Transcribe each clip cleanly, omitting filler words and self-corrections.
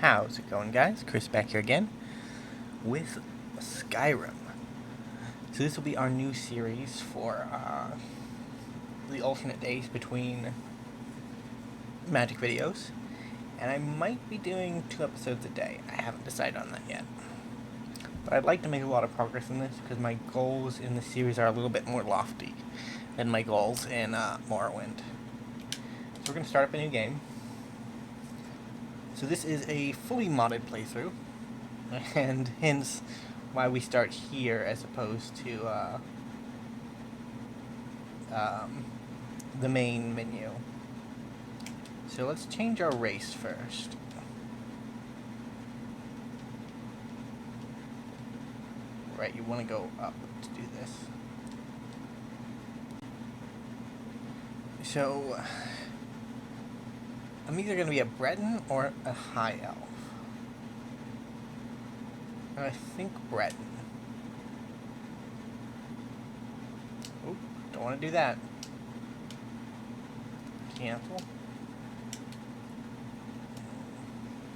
How's it going, guys? Chris back here again with Skyrim. So this will be our new series for the alternate days between magic videos, and I might be doing 2 episodes a day. I haven't decided on that yet, but I'd like to make a lot of progress in this because my goals in the series are a little bit more lofty than my goals in Morrowind. So we're going to start up a new game. So this is a fully modded playthrough, and hence why we start here as opposed to the main menu. So let's change our race first. Right, you want to go up to do this. So I'm either going to be a Breton or a High Elf. And I think Breton. Oop, don't want to do that. Cancel.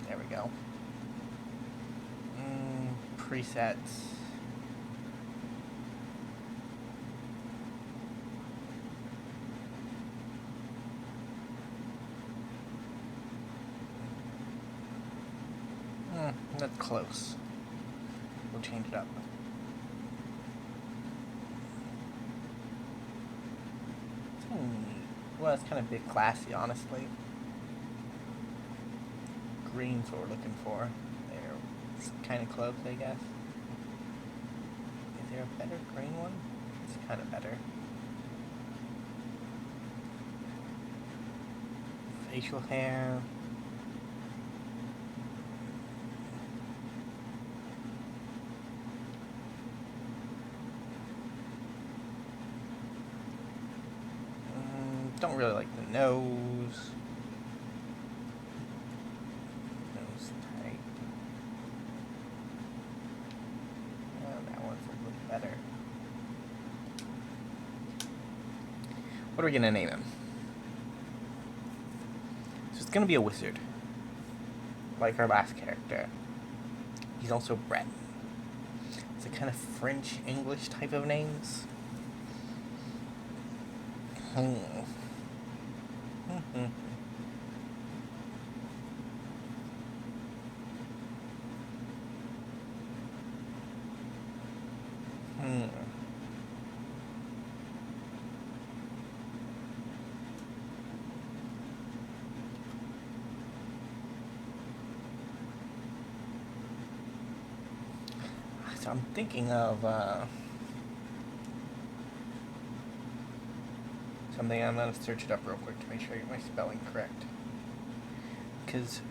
There we go. Presets. That's close. We'll change it up. Well, it's kind of big classy, honestly. Green's what we're looking for. There. It's kind of close, I guess. Is there a better green one? It's kind of better. Facial hair. Don't really like the nose. Nose type. That one's a little better. What are we gonna name him? So it's gonna be a wizard, like our last character. He's also Breton. It's a kind of French-English type of names. So I'm thinking of something. I'm going to search it up real quick to make sure I get my spelling correct. Because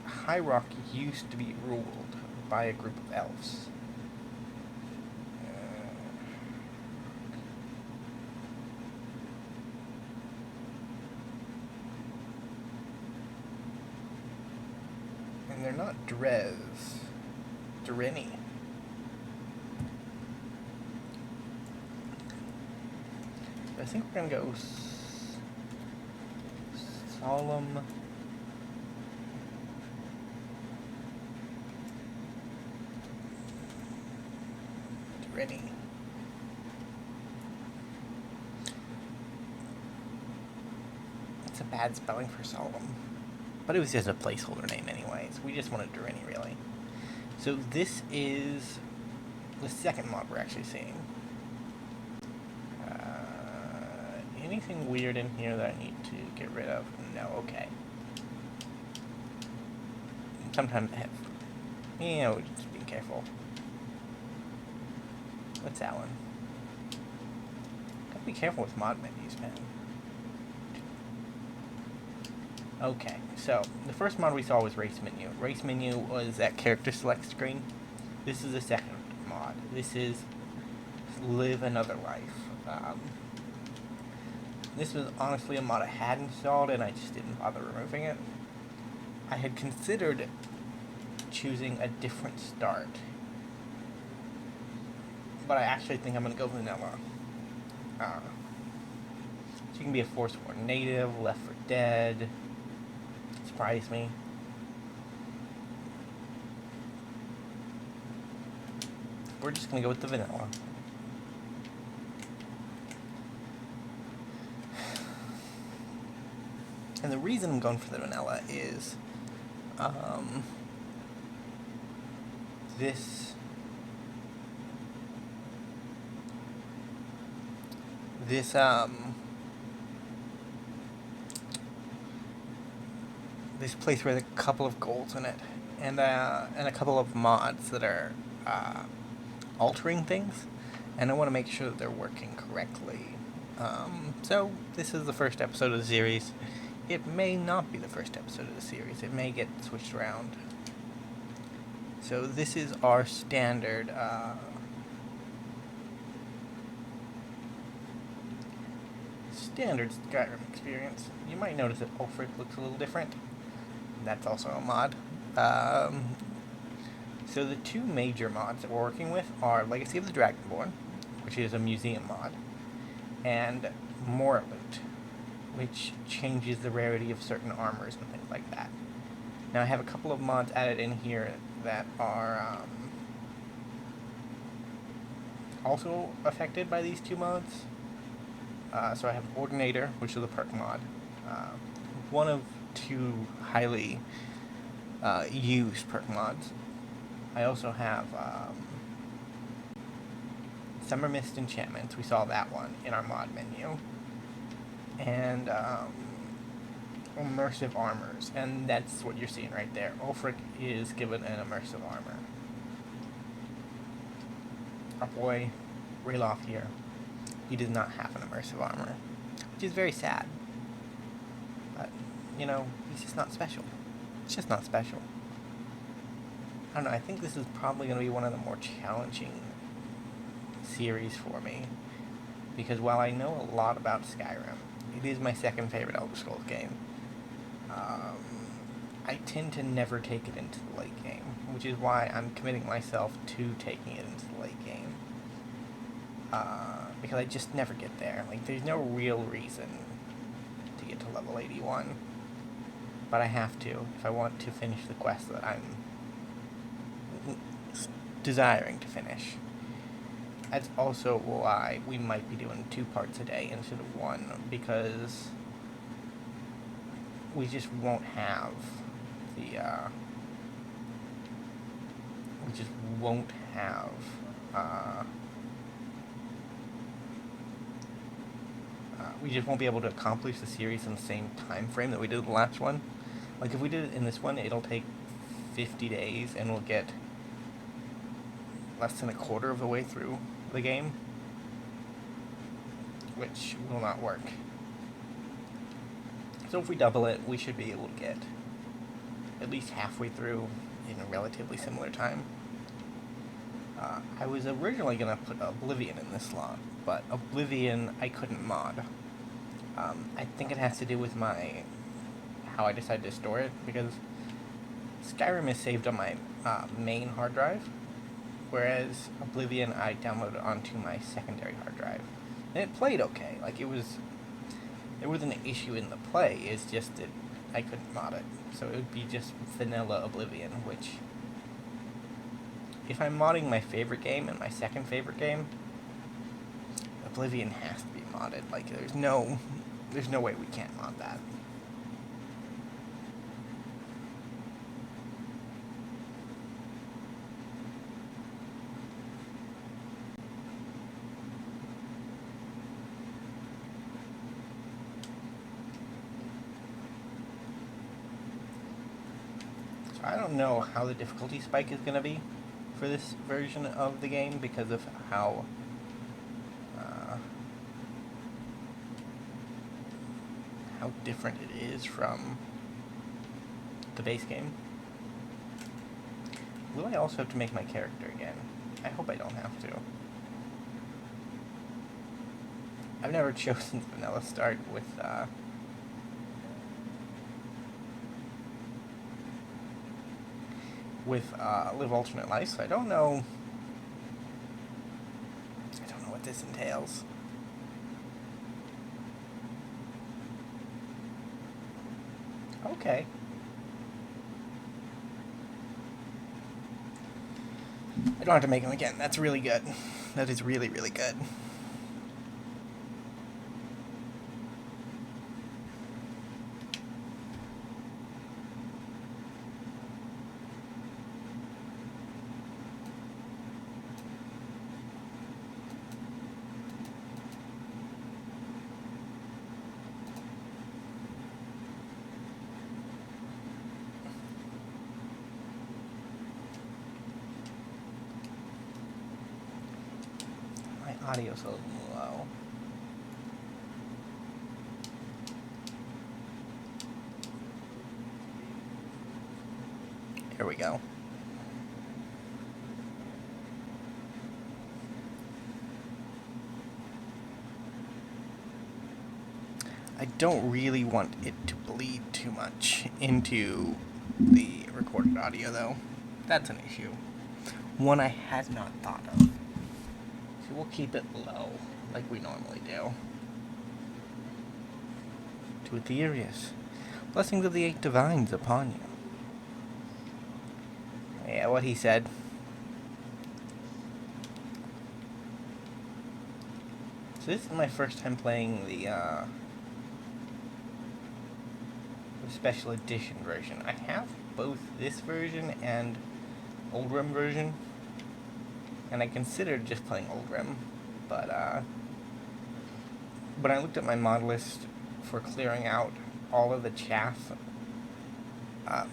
High Rock used to be ruled by a group of elves. And they're not Drez. Durini. I think we're gonna go solemn. Ready. It's a bad spelling for solemn, but it was just a placeholder name anyways. We just wanted Durini, really. So this is the second mod we're actually seeing. Anything weird in here that I need to get rid of? No, okay. Sometimes I have... we're just being careful. What's that one? Gotta be careful with mod menus, man. Okay, so the first mod we saw was race menu. Race menu was that character select screen. This is the second mod. This is live another life. This was honestly a mod I had installed and I just didn't bother removing it. I had considered choosing a different start, but I actually think I'm going to go vanilla. So you can be a Forsworn native, Left 4 Dead, surprise me. we're just going to go with the vanilla. And the reason I'm going for the vanilla is this place with a couple of goals in it, and a couple of mods that are altering things, and I want to make sure that they're working correctly. So this is the first episode of the series. It may not be the first episode of the series. It may get switched around. So this is our standard Skyrim experience. You might notice that Ulfric looks a little different. That's also a mod. So the two major mods that we're working with are Legacy of the Dragonborn, which is a museum mod, and Morloot, which changes the rarity of certain armors and things like that. Now I have a couple of mods added in here that are also affected by these two mods. So I have Ordinator, which is a Perk mod. One of two highly used Perk mods. I also have Summer Mist Enchantments. We saw that one in our mod menu. And immersive armors, and that's what you're seeing right there. Ulfric is given an immersive armor. Our boy, Ralof here, he does not have an immersive armor, which is very sad. But, you know, he's just not special. It's just not special. I don't know, I think this is probably going to be one of the more challenging series for me, because while I know a lot about Skyrim, it is my second favorite Elder Scrolls game. I tend to never take it into the late game, which is why I'm committing myself to taking it into the late game. Because I just never get there. Like, there's no real reason to get to level 81. But I have to, if I want to finish the quest that I'm desiring to finish. That's also why we might be doing 2 parts a day instead of 1, because we just won't have the, we just won't be able to accomplish the series in the same time frame that we did the last one. Like, if we did it in this one, it'll take 50 days, and we'll get less than a quarter of the way through the game, which will not work. So if we double it, we should be able to get at least halfway through in a relatively similar time. I was originally going to put Oblivion in this slot, but Oblivion I couldn't mod. I think it has to do with how I decided to store it, because Skyrim is saved on my main hard drive, whereas Oblivion I downloaded onto my secondary hard drive. And it played okay. Like, there wasn't an issue in the play, it's just that I couldn't mod it. So it would be just vanilla Oblivion, which, if I'm modding my favorite game and my second favorite game, Oblivion has to be modded. Like, there's no way we can't mod that. I don't know how the difficulty spike is going to be for this version of the game, because of how different it is from the base game. Will I also have to make my character again? I hope I don't have to. I've never chosen vanilla start with live alternate life, so I don't know what this entails. Okay. I don't have to make them again. That's really good. That is really, really good. Audio's a little low. Here we go. I don't really want it to bleed too much into the recorded audio, though. That's an issue. One I had not thought of. So we'll keep it low, like we normally do. To Aetherius, blessings of the 8 divines upon you. Yeah, what he said. So this is my first time playing the special edition version. I have both this version and Old Rim version. And I considered just playing Old Rim, but when I looked at my mod list for clearing out all of the chaff,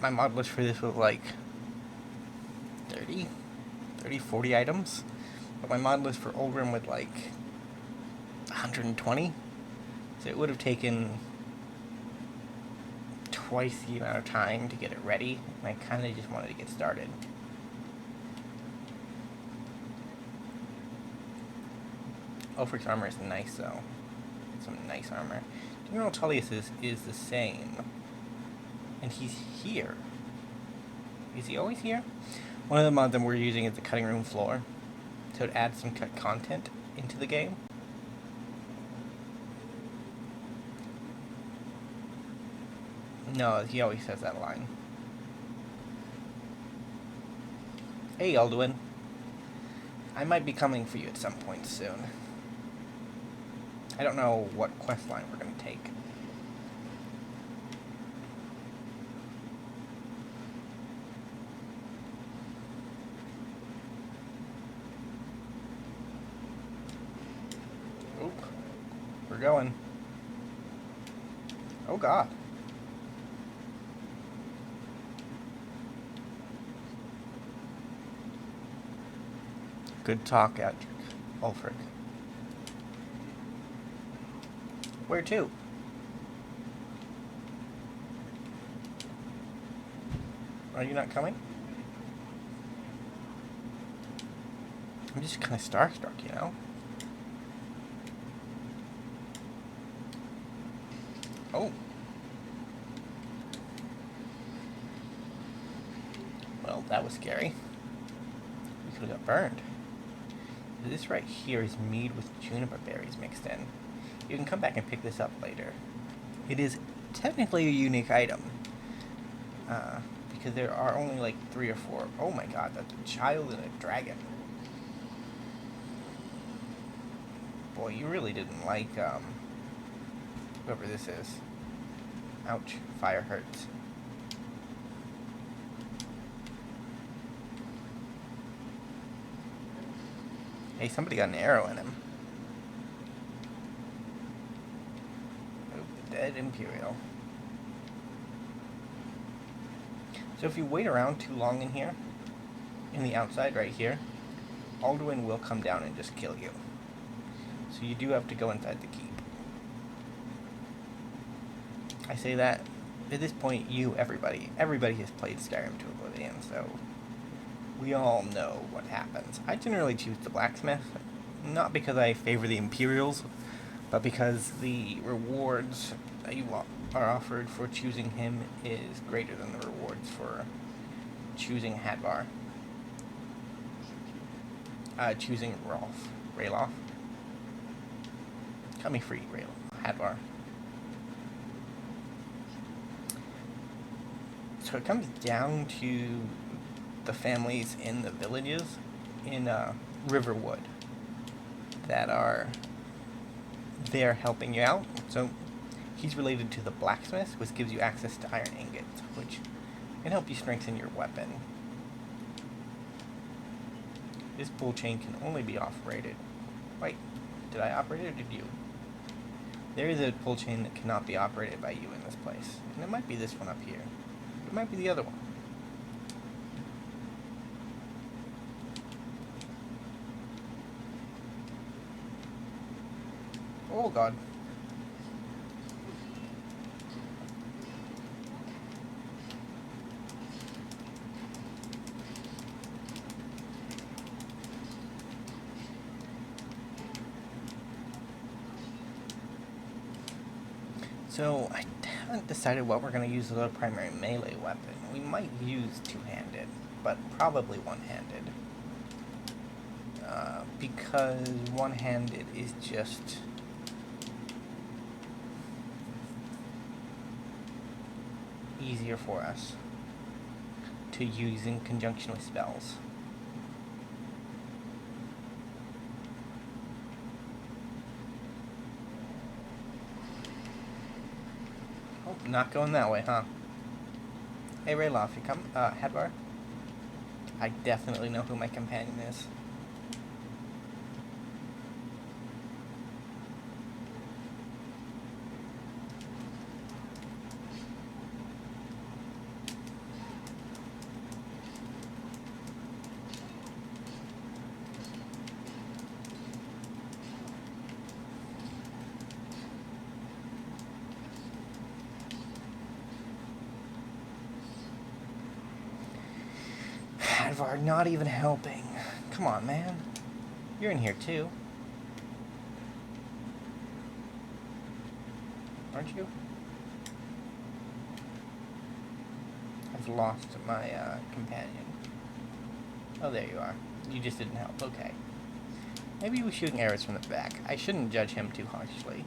my mod list for this was like 40 items, but my mod list for Old Rim was like 120, so it would have taken twice the amount of time to get it ready, and I kind of just wanted to get started. Ulfric's armor is nice, though. Some nice armor. General Tullius is the same. And he's here. Is he always here? One of the mods that we're using is the cutting room floor. So it adds some cut content into the game. No, he always says that line. Hey, Alduin. I might be coming for you at some point soon. I don't know what quest line we're going to take. Oop. We're going. Oh god. Good talk, Ulfric. Where to? Are you not coming? I'm just kind of starstruck, you know? Oh. Well, that was scary. We could have got burned. This right here is mead with juniper berries mixed in. You can come back and pick this up later. It is technically a unique item. Because there are only like 3 or 4. Oh my god, that's a child and a dragon. Boy, you really didn't like, whoever this is. Ouch, fire hurts. Hey, somebody got an arrow in him. Dead Imperial. So if you wait around too long in here, in the outside right here, Alduin will come down and just kill you. So you do have to go inside the keep. I say that, at this point, everybody has played Skyrim to Oblivion, so we all know what happens. I generally choose the blacksmith, not because I favor the Imperials, but because the rewards that you are offered for choosing him is greater than the rewards for choosing Hadvar. Choosing Ralof. Cut me free, Hadvar. So it comes down to the families in the villages in Riverwood that are there helping you out. So he's related to the blacksmith, which gives you access to iron ingots, which can help you strengthen your weapon. This pull chain can only be operated. Wait, did I operate it or did you? There is a pull chain that cannot be operated by you in this place. And it might be this one up here. It might be the other one. Oh god. So, I haven't decided what we're going to use as our primary melee weapon. We might use two-handed, but probably one-handed. Because one-handed is just easier for us to use in conjunction with spells. Oh, not going that way, huh? Hey, Rayloff, you come? Hadvar? I definitely know who my companion is. Hadvar, not even helping. Come on, man. You're in here too. Aren't you? I've lost my companion. Oh, there you are. You just didn't help. Okay. Maybe he was shooting arrows from the back. I shouldn't judge him too harshly.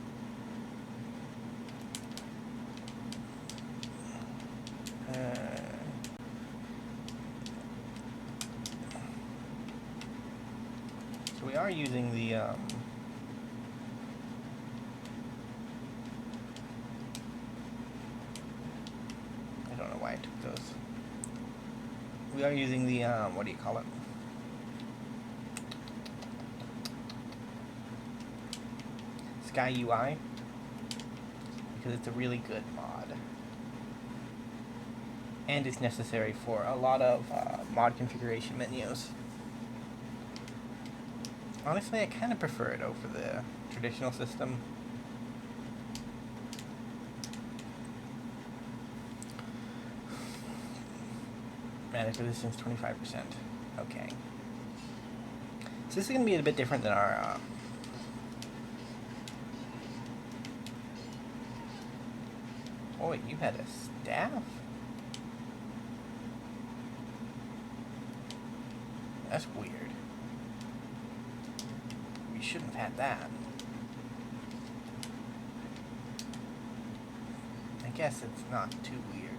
So we are using the I don't know why I took those. We are using the what do you call it? Sky UI, because it's a really good mod. And it's necessary for a lot of mod configuration menus. Honestly, I kind of prefer it over the traditional system. Magic resistance 25%. Okay. So this is going to be a bit different than our... Oh wait, you had a staff? That's weird. We shouldn't have had that. I guess it's not too weird.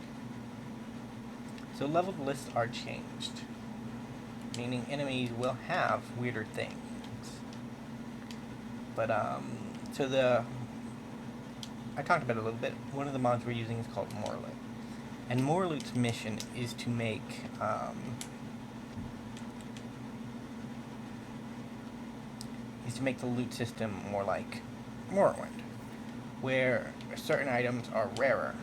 So leveled lists are changed, meaning enemies will have weirder things. But so I talked about it a little bit. One of the mods we're using is called Morloot, and Morloot's mission is to make the loot system more like Morrowind, where certain items are rarer.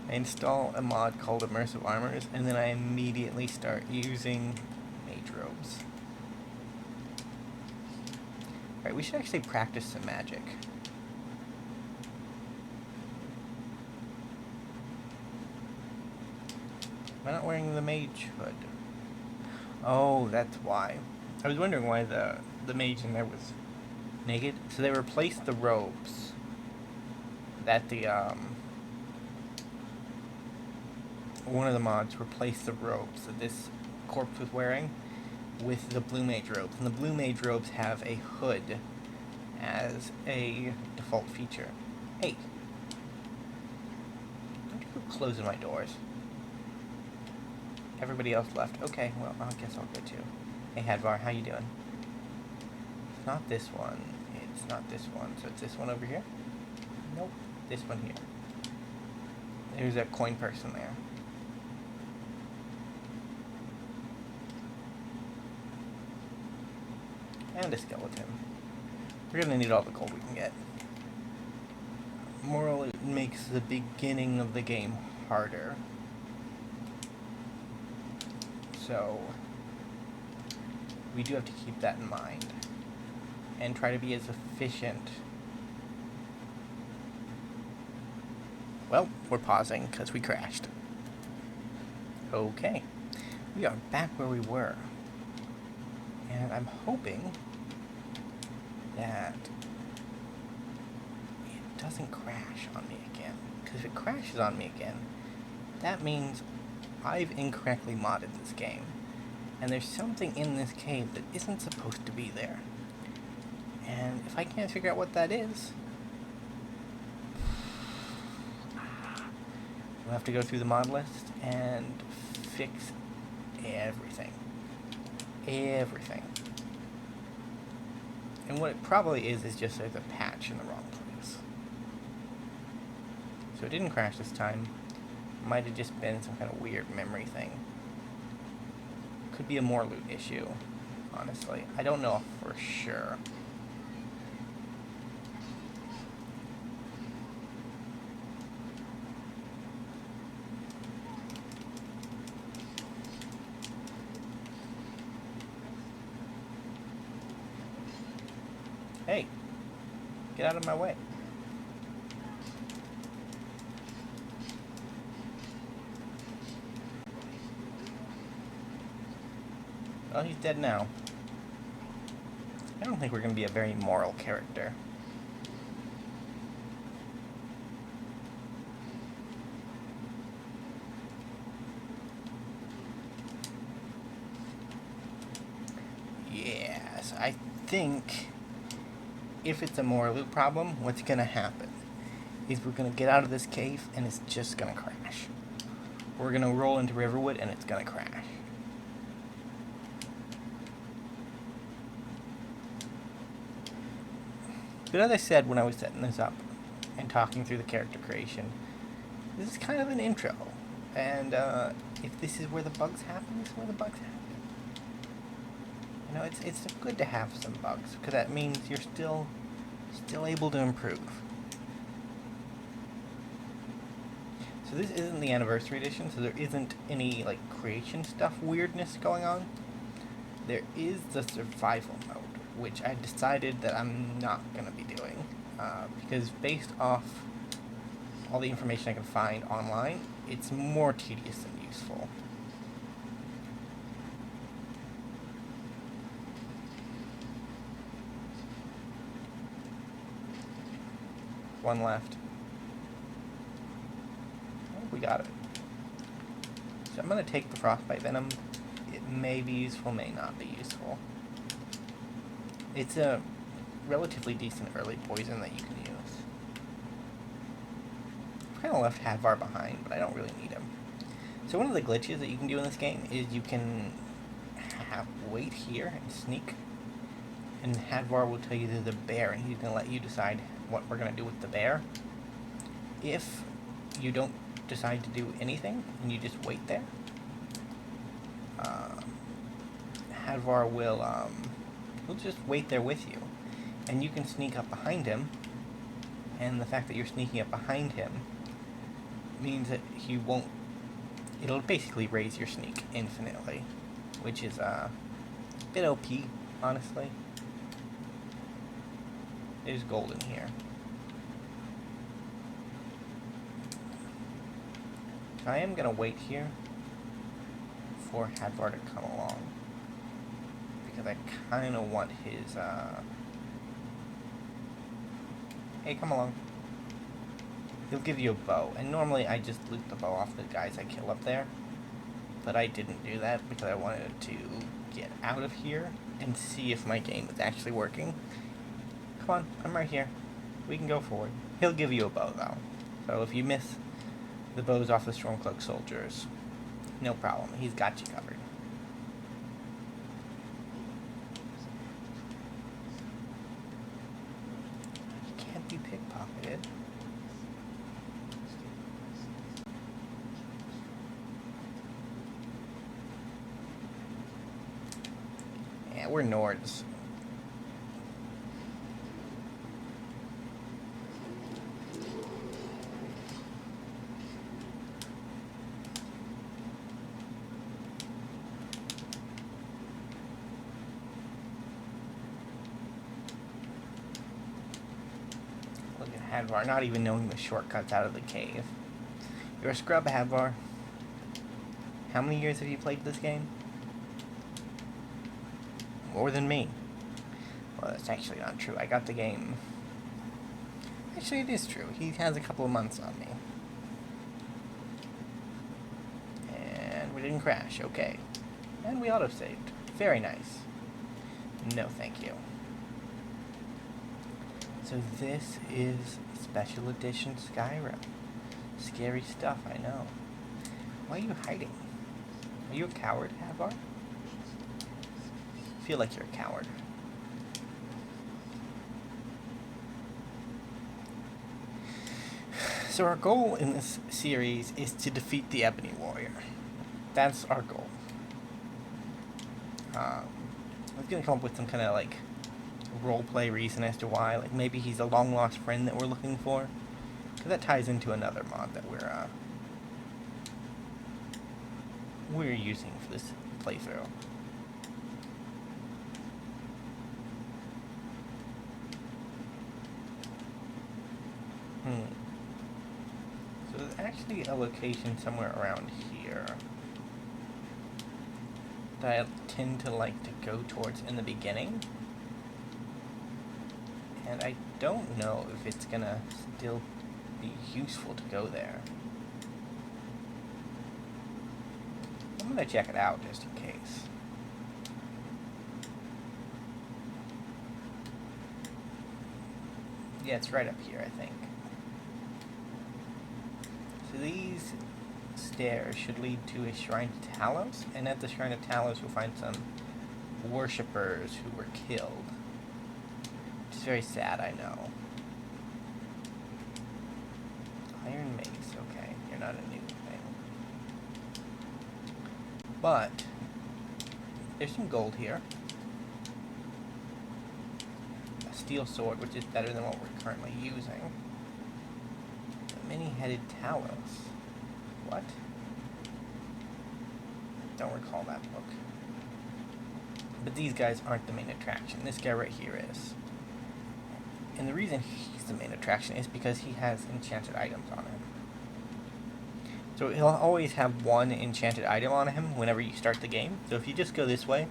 I install a mod called Immersive Armors, and then I immediately start using mage robes. Alright, we should actually practice some magic. Am I not wearing the mage hood? Oh, that's why. I was wondering why the mage in there was naked. So they replaced the robes that the one of the mods replaced the robes that this corpse was wearing, with the blue mage robes. And the blue mage robes have a hood as a default feature. Hey! Don't you go closing my doors. Everybody else left. Okay, well, I guess I'll go too. Hey, Hadvar, how you doing? It's not this one. It's not this one. So it's this one over here? Nope. This one here. There's a coin person there. And a skeleton. We're gonna need all the gold we can get. Moral, it makes the beginning of the game harder. So, we do have to keep that in mind. And try to be as efficient. Well, we're pausing because we crashed. Okay. We are back where we were. And I'm hoping that it doesn't crash on me again. Because if it crashes on me again, that means I've incorrectly modded this game. And there's something in this cave that isn't supposed to be there. And if I can't figure out what that is, we'll have to go through the mod list and fix everything. Everything. And what it probably is just there's a patch in the wrong place. So it didn't crash this time. Might have just been some kind of weird memory thing. Could be a more loot issue, honestly. I don't know for sure. Hey, get out of my way. Well, he's dead now. I don't think we're going to be a very moral character. Yes, I think if it's a moral loot problem, what's going to happen is we're going to get out of this cave and it's just going to crash. We're going to roll into Riverwood and it's going to crash. But as I said when I was setting this up and talking through the character creation, this is kind of an intro. And if this is where the bugs happen, this is where the bugs happen. You know, it's good to have some bugs, because that means you're still able to improve. So this isn't the anniversary edition, so there isn't any like creation stuff weirdness going on. There is the survival mode, which I decided that I'm not going to be doing, because based off all the information I can find online, it's more tedious than useful. One left. Oh, we got it. So I'm going to take the frostbite venom. It may be useful, may not be useful. It's a relatively decent early poison that you can use. I've kind of left Hadvar behind, but I don't really need him. So one of the glitches that you can do in this game is you can wait here and sneak, and Hadvar will tell you there's a bear, and he's going to let you decide what we're going to do with the bear. If you don't decide to do anything, and you just wait there, Hadvar will he'll just wait there with you, and you can sneak up behind him, and the fact that you're sneaking up behind him means that he won't, it'll basically raise your sneak infinitely, which is a bit OP, honestly. There's gold in here. So I am going to wait here for Hadvar to come along, because I kind of want his, hey, come along. He'll give you a bow, and normally I just loot the bow off the guys I kill up there. but I didn't do that because I wanted to get out of here and see if my game is actually working. Come on, I'm right here. We can go forward. He'll give you a bow, though. So if you miss the bows off the Stormcloak soldiers, no problem. He's got you covered. Can't be pickpocketed. Yeah, we're Nords. Look at Hadvar, not even knowing the shortcuts out of the cave. You're a scrub, Hadvar. How many years have you played this game? More than me. Well, that's actually not true. I got the game. Actually, it is true. He has a couple of months on me. And we didn't crash. Okay. And we auto-saved. Very nice. No, thank you. So this is Special Edition Skyrim. Scary stuff, I know. Why are you hiding? Are you a coward, Hadvar? I feel like you're a coward. So our goal in this series is to defeat the Ebony Warrior. That's our goal. I was gonna come up with some kind of like roleplay reason as to why, like maybe he's a long lost friend that we're looking for, because that ties into another mod that we're using for this playthrough. So there's actually a location somewhere around here that I tend to like to go towards in the beginning. And I don't know if it's gonna still be useful to go there. I'm gonna check it out just in case. Yeah, it's right up here, I think. So these stairs should lead to a Shrine to Talos, and at the Shrine of Talos you'll find some worshippers who were killed. Which is very sad, I know. Iron Mace, okay, you're not a new thing. But there's some gold here. A steel sword, which is better than what we're currently using. A many-headed Talos. What? Don't recall that book. But these guys aren't the main attraction. This guy right here is. And the reason he's the main attraction is because he has enchanted items on him. So he'll always have one enchanted item on him whenever you start the game. So if you just go this way,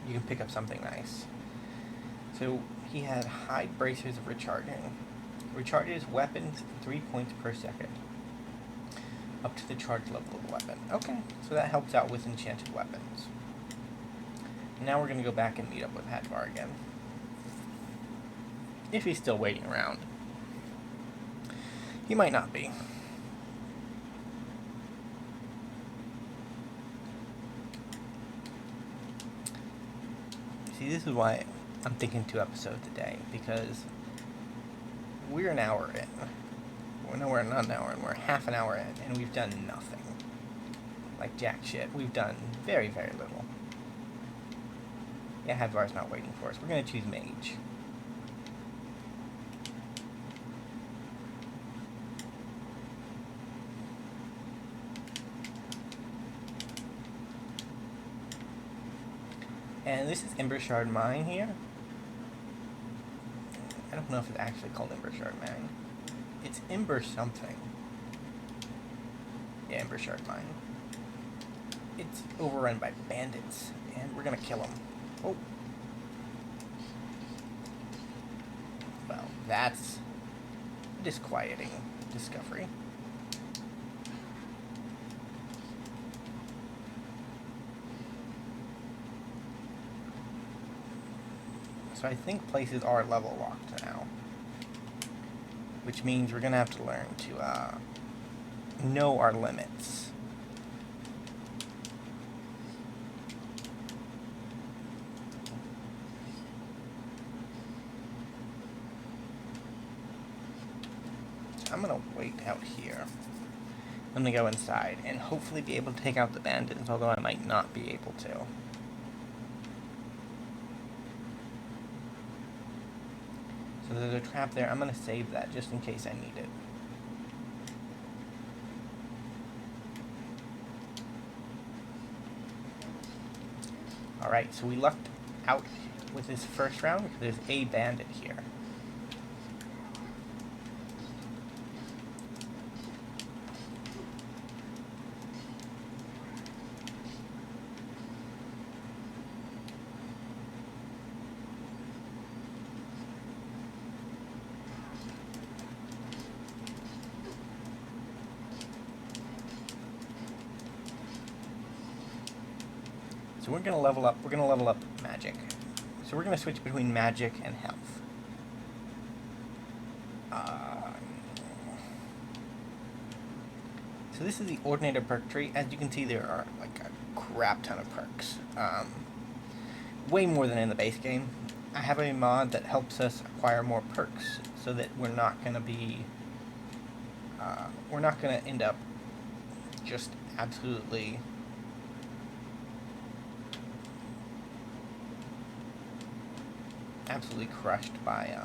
you can pick up something nice. So he had hide bracers of recharging. Recharges weapons 3 points per second. Up to the charge level of the weapon. Okay, so that helps out with enchanted weapons. Now we're going to go back and meet up with Hadvar again. If he's still waiting around. He might not be. See, this is why I'm thinking 2 episodes a day, because we're an hour in. Well, no, we're not an hour in, we're half an hour in, and we've done nothing. Like jack shit. We've done very, very little. Yeah, Hadvar's not waiting for us. We're going to choose Mage. And this is Ember Shard Mine here. I don't know if it's actually called Ember Shard Mine. It's Ember something. Yeah, Ember Shard Mine. It's overrun by bandits, and we're gonna kill them. Oh. Well, that's a disquieting discovery. So I think places are level locked now. Which means we're going to have to learn to know our limits. So I'm going to wait out here. I'm going to go inside and hopefully be able to take out the bandits, although I might not be able to. So there's a trap there. I'm going to save that just in case I need it. Alright, so we lucked out with this first round because there's a bandit here. So we're gonna level up magic. So we're gonna switch between magic and health. So this is the Ordinator perk tree. As you can see, there are like a crap ton of perks. Way more than in the base game. I have a mod that helps us acquire more perks so that we're not gonna end up just absolutely crushed by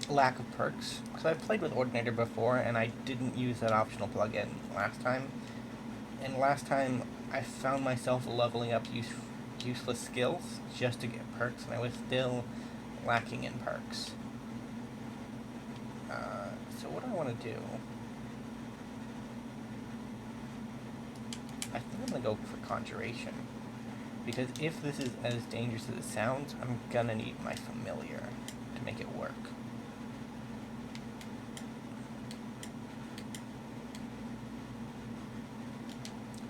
lack of perks. Because I've played with Ordinator before and I didn't use that optional plugin last time. And last time I found myself leveling up useless skills just to get perks, and I was still lacking in perks. So what do I want to do? I think I'm going to go for Conjuration. Because if this is as dangerous as it sounds, I'm going to need my familiar to make it work.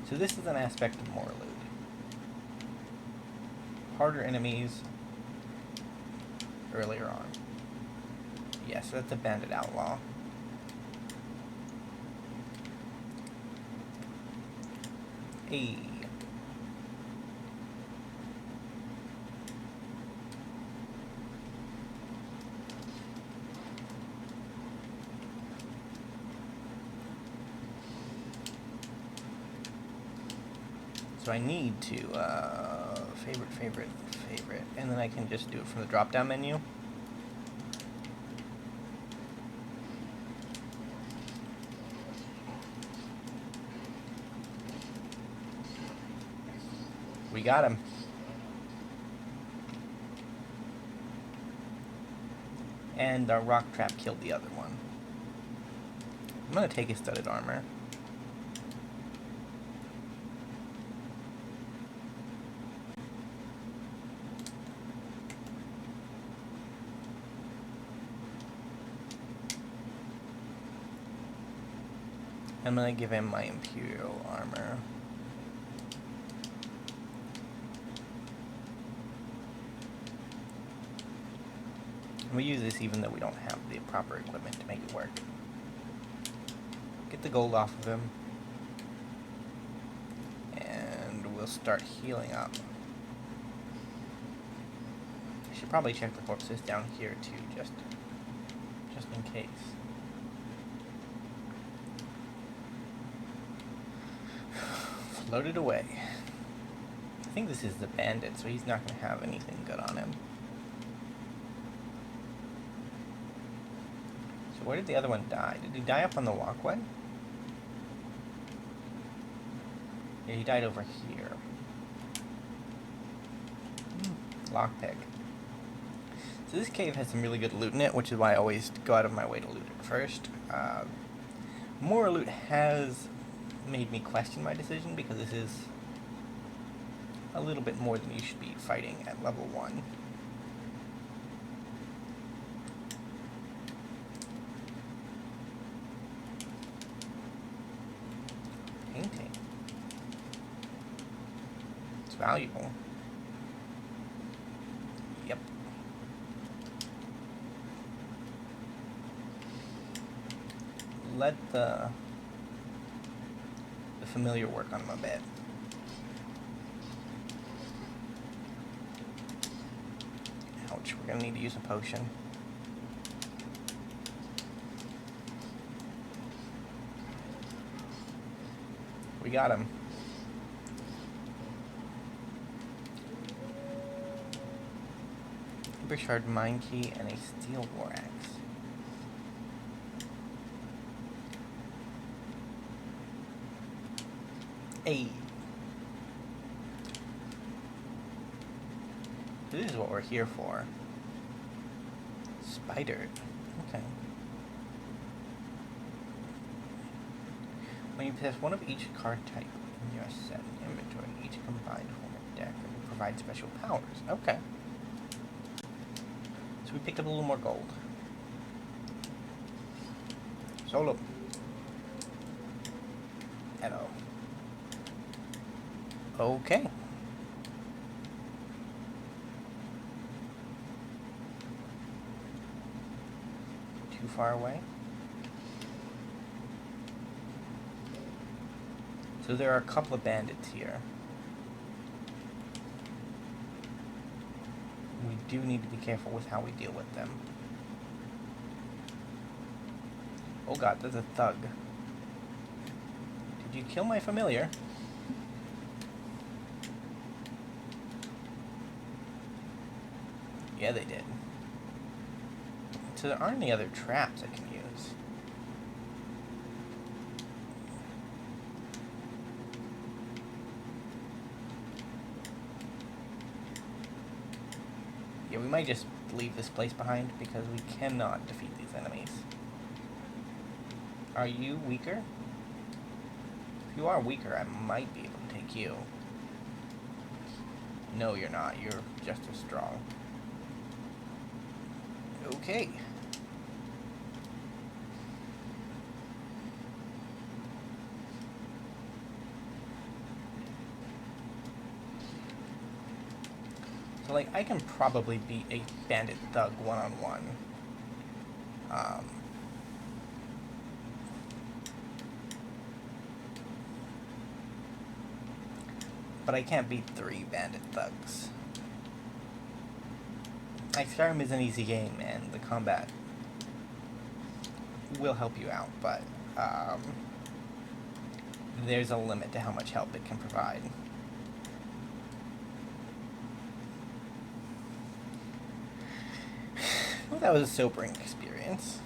So this is an aspect of Morloot. Harder enemies earlier on. Yeah, so that's a bandit outlaw. Hey. So I need to favorite, and then I can just do it from the drop-down menu. We got him. And our rock trap killed the other one. I'm gonna take his studded armor. I'm gonna give him my Imperial armor. We use this even though we don't have the proper equipment to make it work. Get the gold off of him. And we'll start healing up. I should probably check the corpses down here too, just in case. Floated away. I think this is the bandit, so he's not going to have anything good on him. So where did the other one die? Did he die up on the walkway? Yeah, he died over here. Lockpick. So this cave has some really good loot in it, which is why I always go out of my way to loot it first. More loot has made me question my decision, because this is a little bit more than you should be fighting at level 1. Painting. It's valuable. Yep. Let the familiar work on him a bit. Ouch, we're gonna need to use a potion. We got him. Supercharged mine key and a steel war axe. Hey. This is what we're here for. Spider. Okay. When you possess one of each card type in your set inventory, each combined format deck will provide special powers. Okay. So we picked up a little more gold. Solo. Hello. Okay. Too far away. So there are a couple of bandits here. We do need to be careful with how we deal with them. Oh god, there's a thug. Did you kill my familiar? Yeah, they did. So there aren't any other traps I can use. Yeah, we might just leave this place behind because we cannot defeat these enemies. Are you weaker? If you are weaker, I might be able to take you. No, you're not. You're just as strong. Okay. So, like, I can probably beat a bandit thug one-on-one. But I can't beat 3 bandit thugs. Like, Skyrim is an easy game, and the combat will help you out, but there's a limit to how much help it can provide. Well, that was a sobering experience.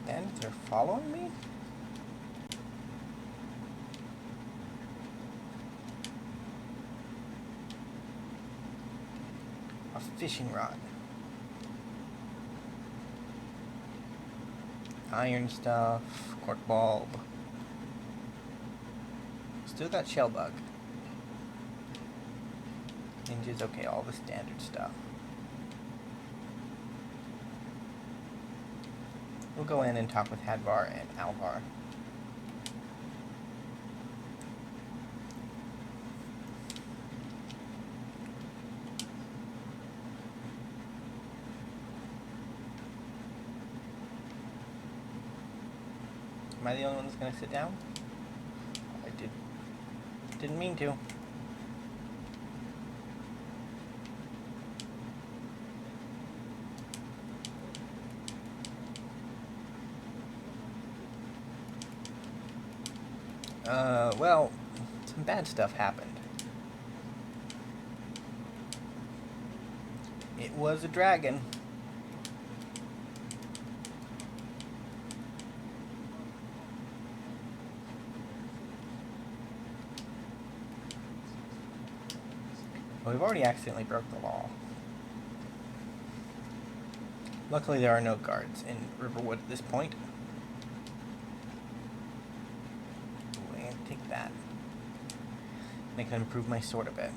And they're following me? A fishing rod. Iron stuff, cork bulb. Still got shell bug. Hinges, okay, all the standard stuff. We'll go in and talk with Hadvar and Alvar. Am I the only one that's gonna sit down? I didn't mean to. Well, some bad stuff happened. It was a dragon. Well, we've already accidentally broke the law. Luckily, there are no guards in Riverwood at this point. Ooh, I'm gonna take that. I can improve my sword a bit.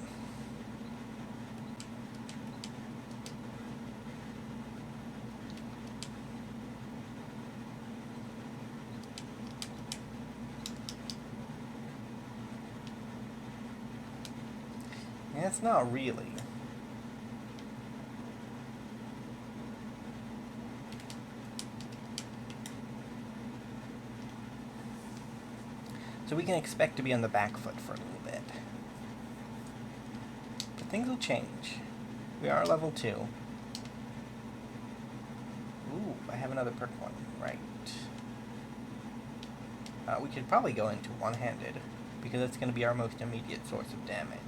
That's not really. So we can expect to be on the back foot for a little bit. But things will change. We are level 2. Ooh, I have another perk one. Right. We could probably go into one-handed, because that's going to be our most immediate source of damage.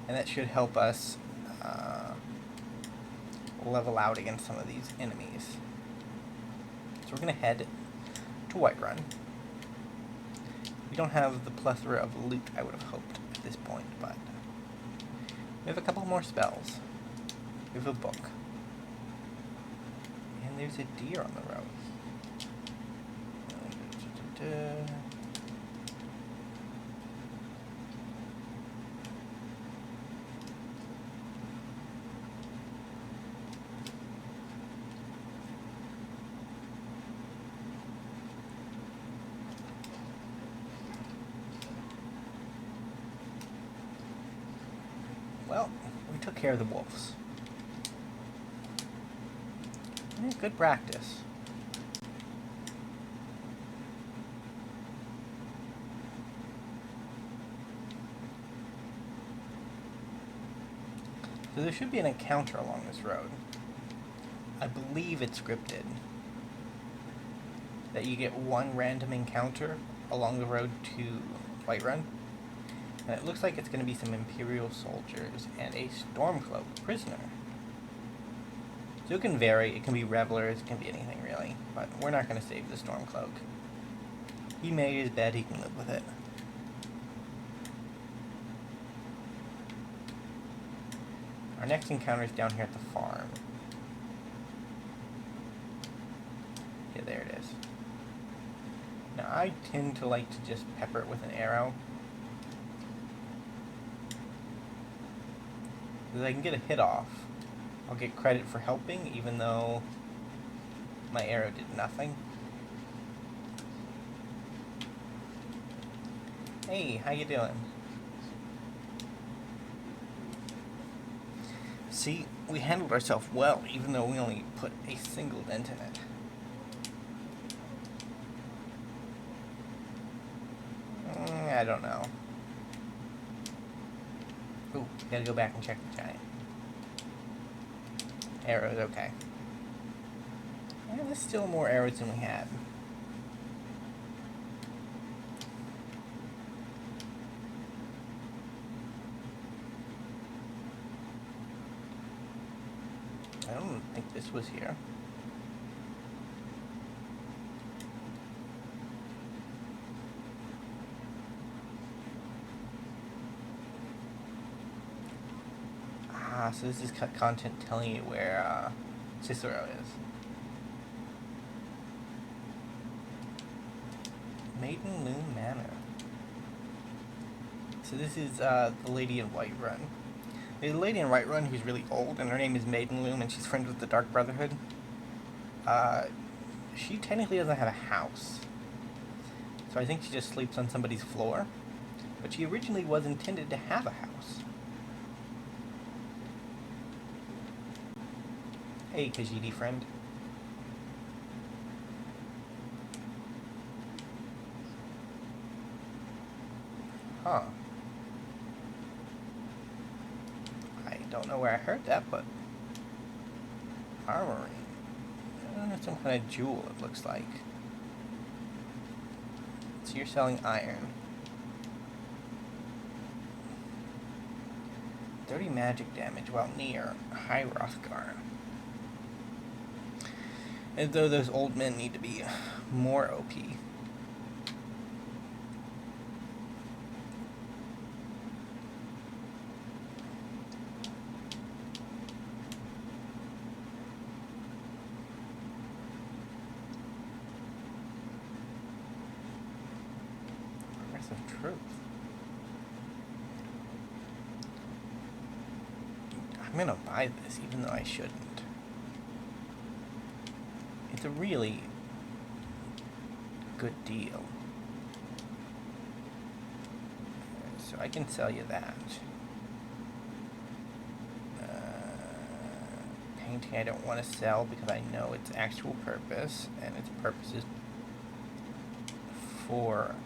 And that should help us level out against some of these enemies. So we're going to head to Whiterun. We don't have the plethora of loot I would have hoped at this point, but we have a couple more spells. We have a book. And there's a deer on the road. Well, we took care of the wolves. Yeah, good practice. So there should be an encounter along this road. I believe it's scripted. That you get one random encounter along the road to Whiterun. And it looks like it's going to be some Imperial soldiers and a Stormcloak prisoner. So it can vary. It can be revelers. It can be anything, really. But we're not going to save the Stormcloak. He made his bed. He can live with it. Our next encounter is down here at the farm. Yeah, there it is. Now, I tend to like to just pepper it with an arrow. Because I can get a hit off. I'll get credit for helping, even though my arrow did nothing. Hey, how you doing? See, we handled ourselves well, even though we only put a single dent in it. I don't know. Ooh, gotta go back and check the giant. Arrows, okay. Yeah, there's still more arrows than we had. I don't think this was here. So this is content telling you where Cicero is. Maiden Loom Manor. So this is the lady in Whiterun. There's a lady in Whiterun who's really old, and her name is Maiden Loom, and she's friends with the Dark Brotherhood. She technically doesn't have a house. So I think she just sleeps on somebody's floor. But she originally was intended to have a house. Hey, Khajiit friend. Huh. I don't know where I heard that, but... Armory. Some kind of jewel, it looks like. So you're selling iron. 30 magic damage while near High Rothgar. As though those old men need to be more OP. Of truth. I'm gonna buy this even though I shouldn't. It's a really good deal. So I can sell you that. Painting I don't want to sell because I know its actual purpose, and its purpose is for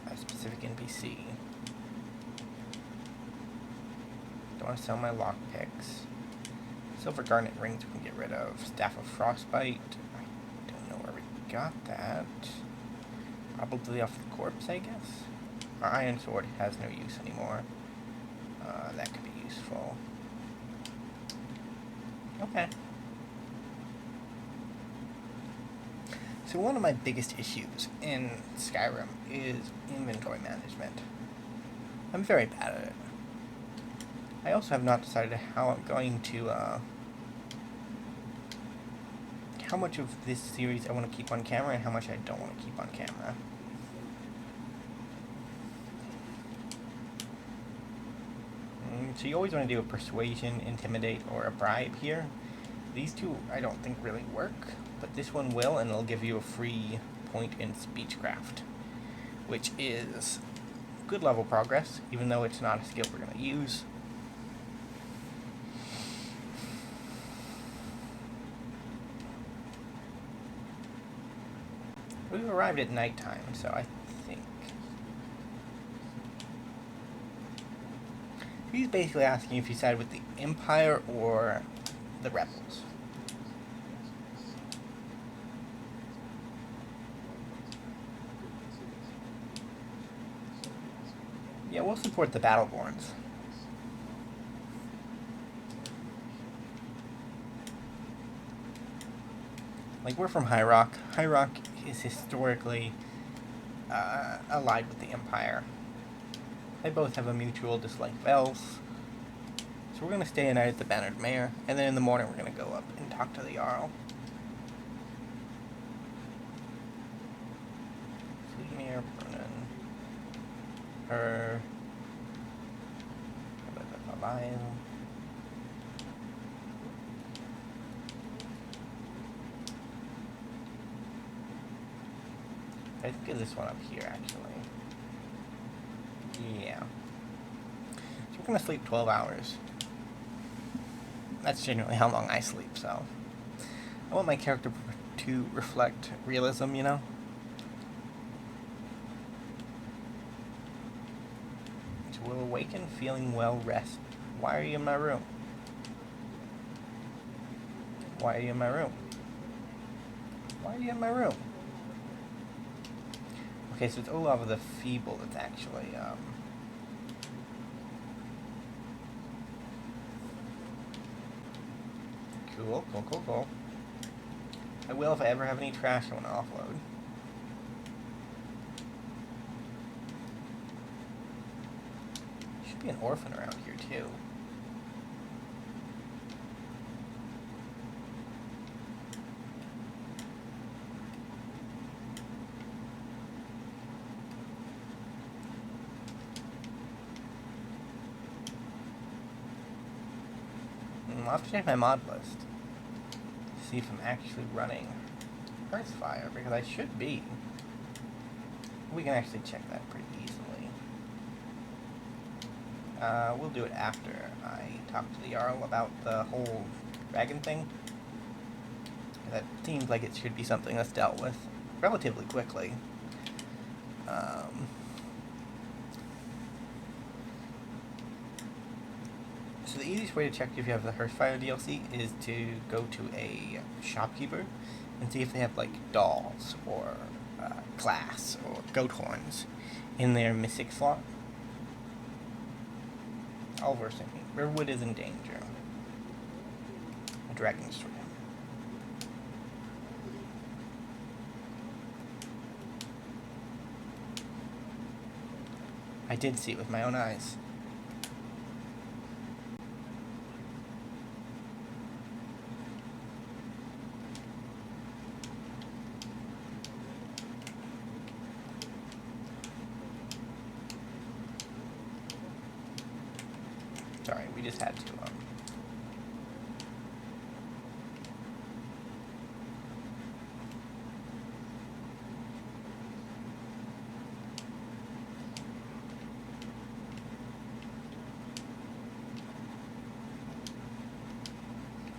a specific NPC. Don't want to sell my lockpicks. Silver garnet rings we can get rid of. Staff of frostbite. I don't know where we got that. Probably off the corpse, I guess. Our iron sword has no use anymore. That could be useful. Okay. So one of my biggest issues in Skyrim is inventory management. I'm very bad at it. I also have not decided how I'm going to, how much of this series I want to keep on camera and how much I don't want to keep on camera. So you always want to do a persuasion, intimidate, or a bribe here. These two I don't think really work, but this one will, and it'll give you a free point in speechcraft, which is good level progress, even though it's not a skill we're going to use. We've arrived at nighttime, so I think he's basically asking if you side with the Empire or the Rebels. Yeah, we'll support the Battleborns. Like, we're from High Rock. High Rock is historically allied with the Empire. They both have a mutual dislike of elves. So we're going to stay a night at the Bannered Mare, and then in the morning we're going to go up and talk to the Jarl. Fleetmere, Brunnen, her, Belial. I think of this one up here, actually. Yeah. So we're going to sleep 12 hours. That's generally how long I sleep, so I want my character to reflect realism, you know? So we'll awaken feeling well rested. Why are you in my room? Why are you in my room? Why are you in my room? Okay, so it's Olaf the Feeble that's actually, Cool. I will if I ever have any trash I want to offload. Should be an orphan around here, too. I'll have to check my mod list. See if I'm actually running Earthfire, because I should be. We can actually check that pretty easily. We'll do it after I talk to the Jarl about the whole dragon thing. That seems like it should be something that's dealt with relatively quickly. So the easiest way to check if you have the Hearthfire DLC is to go to a shopkeeper and see if they have like dolls or glass or goat horns in their mystic slot. thinking. Riverwood is in danger. A dragon destroyed him. I did see it with my own eyes. Sorry, we just had to,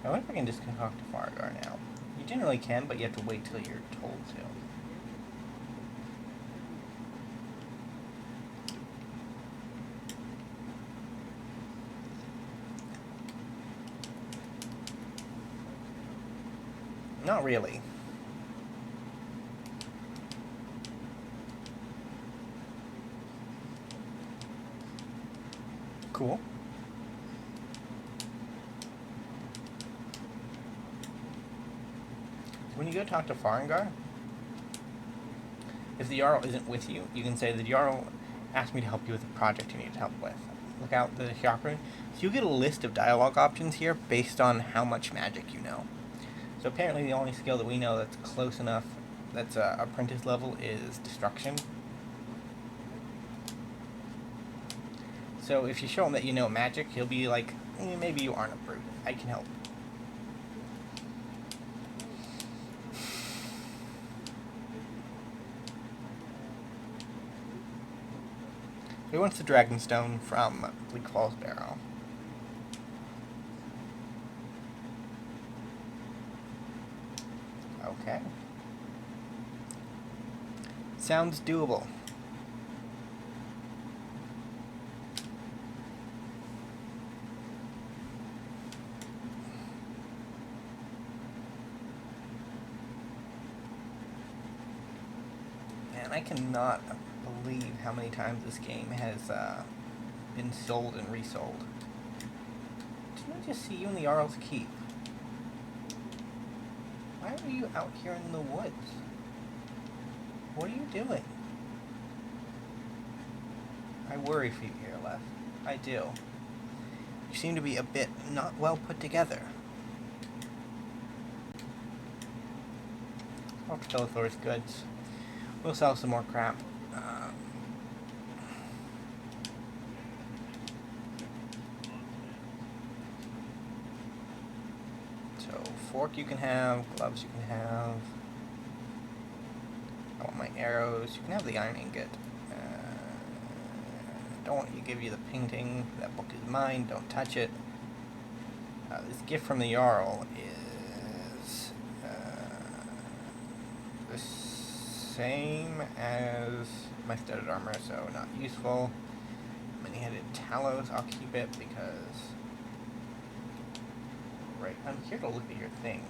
I wonder if I can just talk to Fargar now. You generally can, but you have to wait till you're told to. Not really. Cool. When you go talk to Farengar, if the Jarl isn't with you, you can say the Jarl asked me to help you with a project you need help with. Look out the chakra. So you get a list of dialogue options here based on how much magic you know. So apparently the only skill that we know that's close enough, that's apprentice level, is destruction. So if you show him that you know magic, he'll be like, maybe you aren't a brute. I can help. He wants the Dragonstone from Bleak Falls Barrow. Okay. Sounds doable. Man, I cannot believe how many times this game has been sold and resold. Didn't I just see you in the Jarl's Keep? Why are you out here in the woods? What are you doing? I worry for you here, Left. I do. You seem to be a bit not well put together. Off to Telethor's goods. We'll sell some more crap. So, fork you can have, gloves you can have. I want my arrows. You can have the iron ingot. Don't want you to give you the painting. That book is mine. Don't touch it. This gift from the Jarl is the same as my studded armor, so not useful. Many-headed Talos, I'll keep it because... Right, I'm here to look at your things.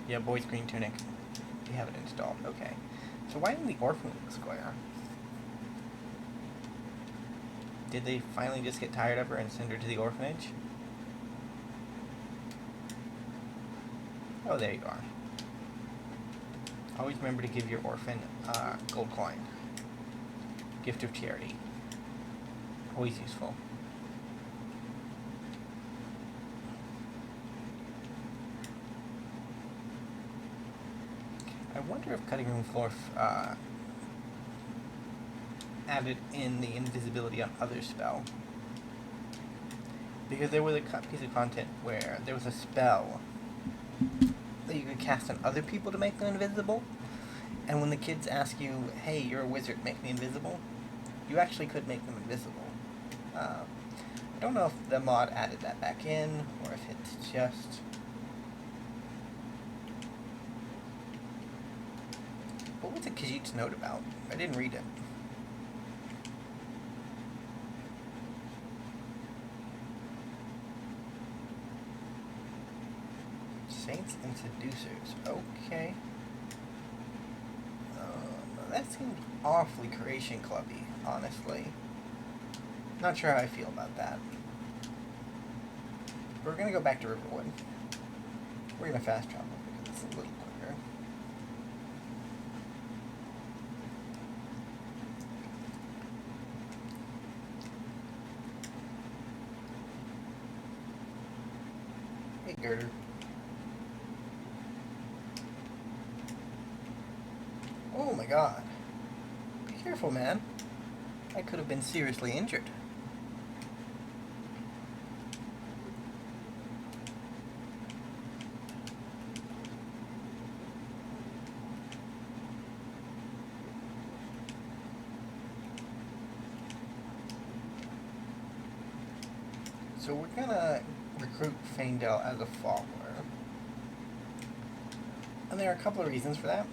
Yeah, boys green tunic. You have it installed. Okay. So why didn't the orphan look square? Did they finally just get tired of her and send her to the orphanage? Oh, there you are. Always remember to give your orphan gold coin. Gift of charity. Always useful. I wonder if cutting room floor added in the invisibility on other spell. Because there was a piece of content where there was a spell that you could cast on other people to make them invisible. And when the kids ask you, hey, you're a wizard, make me invisible, you actually could make them invisible. I don't know if the mod added that back in, or if it's just... What was the Khajiit's note about? I didn't read it. Saints and Seducers. Okay. That seemed awfully Creation Clubby, honestly. Not sure how I feel about that. We're gonna go back to Riverwood. We're gonna fast travel because it's a little quicker. Hey, Girder. Oh my god. Be careful, man. I could have been seriously injured. So we're gonna recruit Feindell as a follower. And there are a couple of reasons for that.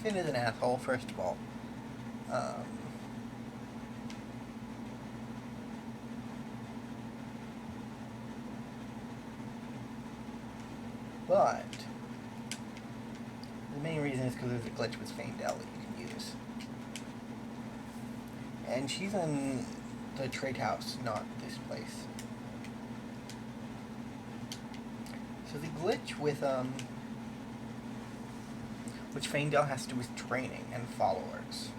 Finn is an asshole, first of all. But the main reason is because there's a glitch with Feindell that you can use. And she's in the trade house, not this place. So the glitch with which Feindell has to do with training and followers.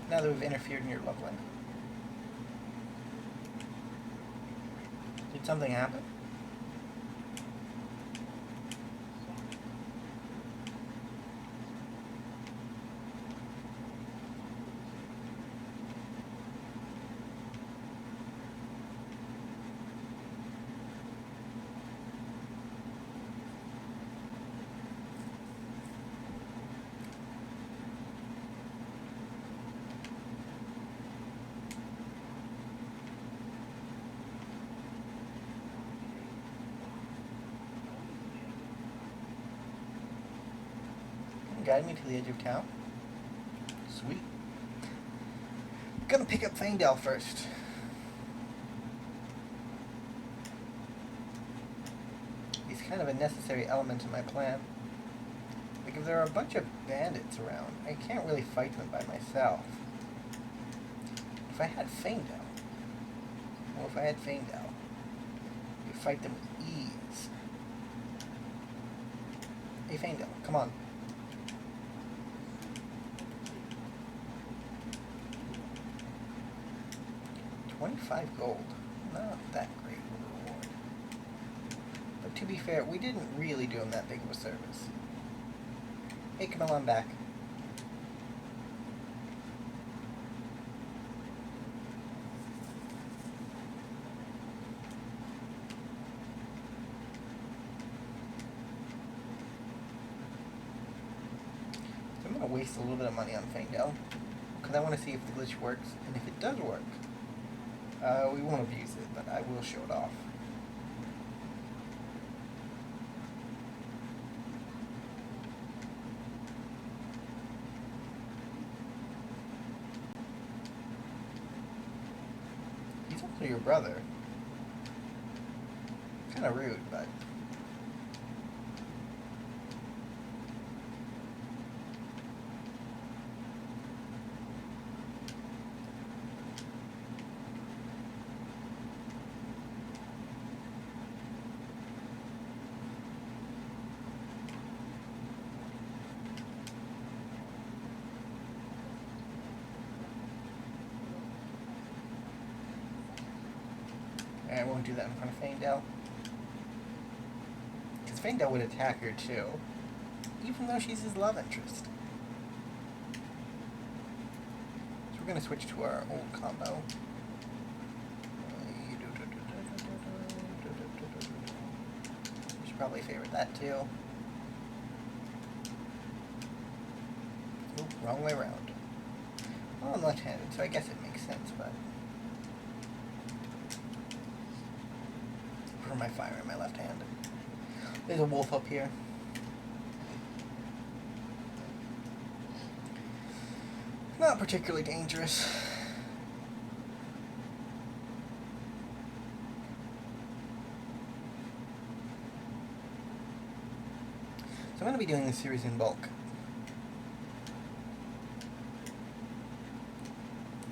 Now that we've interfered in your love life. Did something happen? Guide me to the edge of town. Sweet. Gonna pick up Feindell first. He's kind of a necessary element in my plan. Like, if there are a bunch of bandits around, I can't really fight them by myself. If I had Feindell, I could fight them with ease. Hey, Feindell, come on. $25 gold. Not that great of a reward. But to be fair, we didn't really do him that big of a service. Hey, Camilla, I'm back. So I'm going to waste a little bit of money on Feindell, because I want to see if the glitch works, and if it does work, we won't abuse it, but I will show it off. He's also your brother. Kind of rude, but... I won't do that in front of Feindell. Because Feindell would attack her too, even though she's his love interest. So we're going to switch to our old combo. We should probably favorite that too. Oop, wrong way around. Well, I'm left-handed, so I guess it makes sense, but... for my fire in my left hand. There's a wolf up here. Not particularly dangerous. So I'm going to be doing this series in bulk.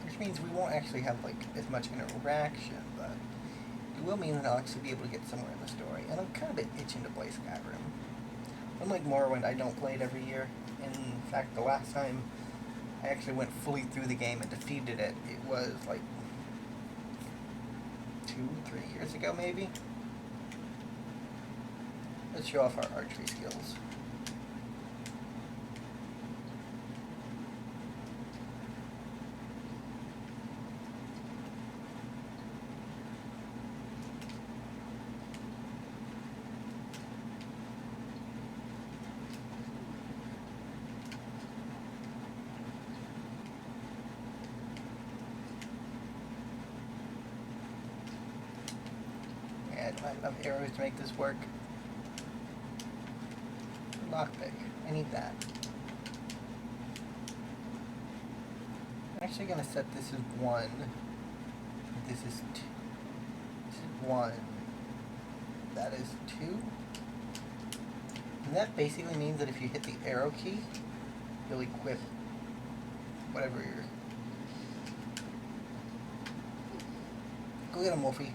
Which means we won't actually have like as much interaction, but it will mean that I'll actually be able to get somewhere in the story. And I'm kind of a bit itching to play Skyrim. Unlike Morrowind, I don't play it every year. In fact, the last time I actually went fully through the game and defeated it, it was like 2-3 years ago maybe. Let's show off our archery skills. Yeah, do I have enough arrows to make this work? Lockpick. I need that. I'm actually going to set this as 1. This is 2. This is 1. That is 2. And that basically means that if you hit the arrow key, you'll equip whatever you're... Go get him, Wolfie.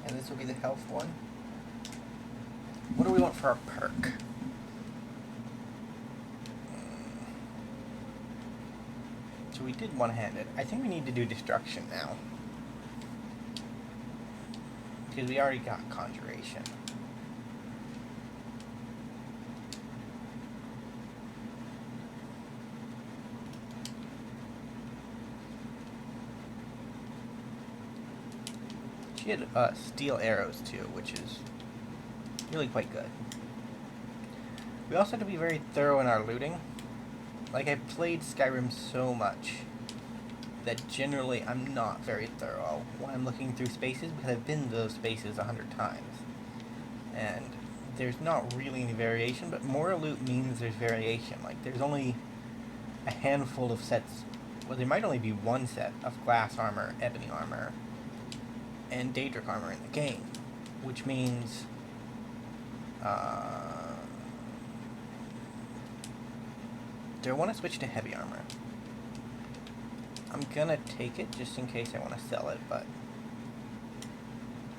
And this will be the health one. What do we want for our perk? So we did one-handed. I think we need to do destruction now. Because we already got conjuration. She had steel arrows too, which is really quite good. We also have to be very thorough in our looting. Like, I've played Skyrim so much that generally I'm not very thorough when I'm looking through spaces, because I've been to those spaces 100 times. And there's not really any variation, but more loot means there's variation. Like, there's only a handful of sets, well, there might only be one set of glass armor, ebony armor, and Daedric armor in the game, which means do I want to switch to heavy armor? I'm gonna take it just in case I want to sell it, but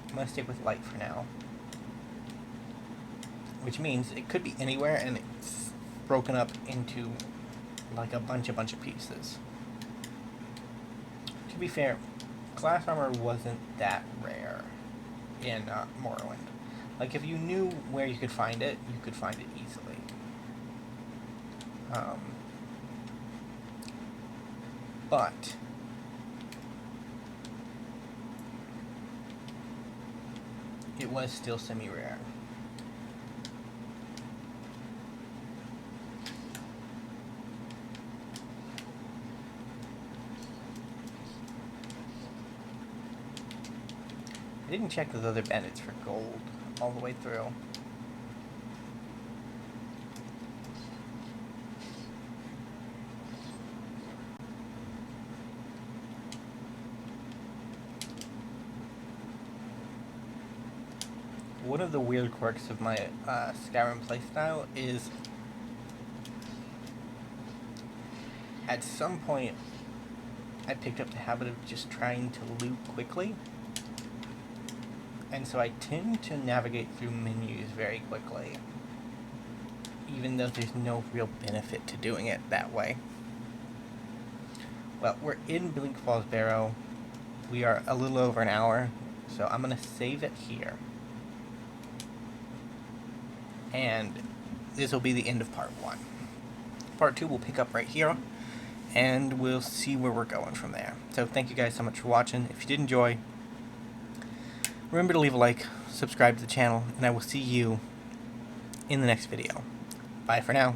I'm gonna stick with light for now, which means it could be anywhere and it's broken up into like a bunch of pieces. To be fair, glass armor wasn't that rare in Morrowind. Like, if you knew where you could find it, you could find it easily. But it was still semi-rare. I didn't check those other bandits for gold all the way through. One of the weird quirks of my Skyrim playstyle is at some point I picked up the habit of just trying to loot quickly. And so I tend to navigate through menus very quickly, even though there's no real benefit to doing it that way. Well, we're in Bleak Falls Barrow. We are a little over an hour, so I'm going to save it here. And this will be the end of part 1. Part 2 will pick up right here, and we'll see where we're going from there. So thank you guys so much for watching. If you did enjoy, remember to leave a like, subscribe to the channel, and I will see you in the next video. Bye for now.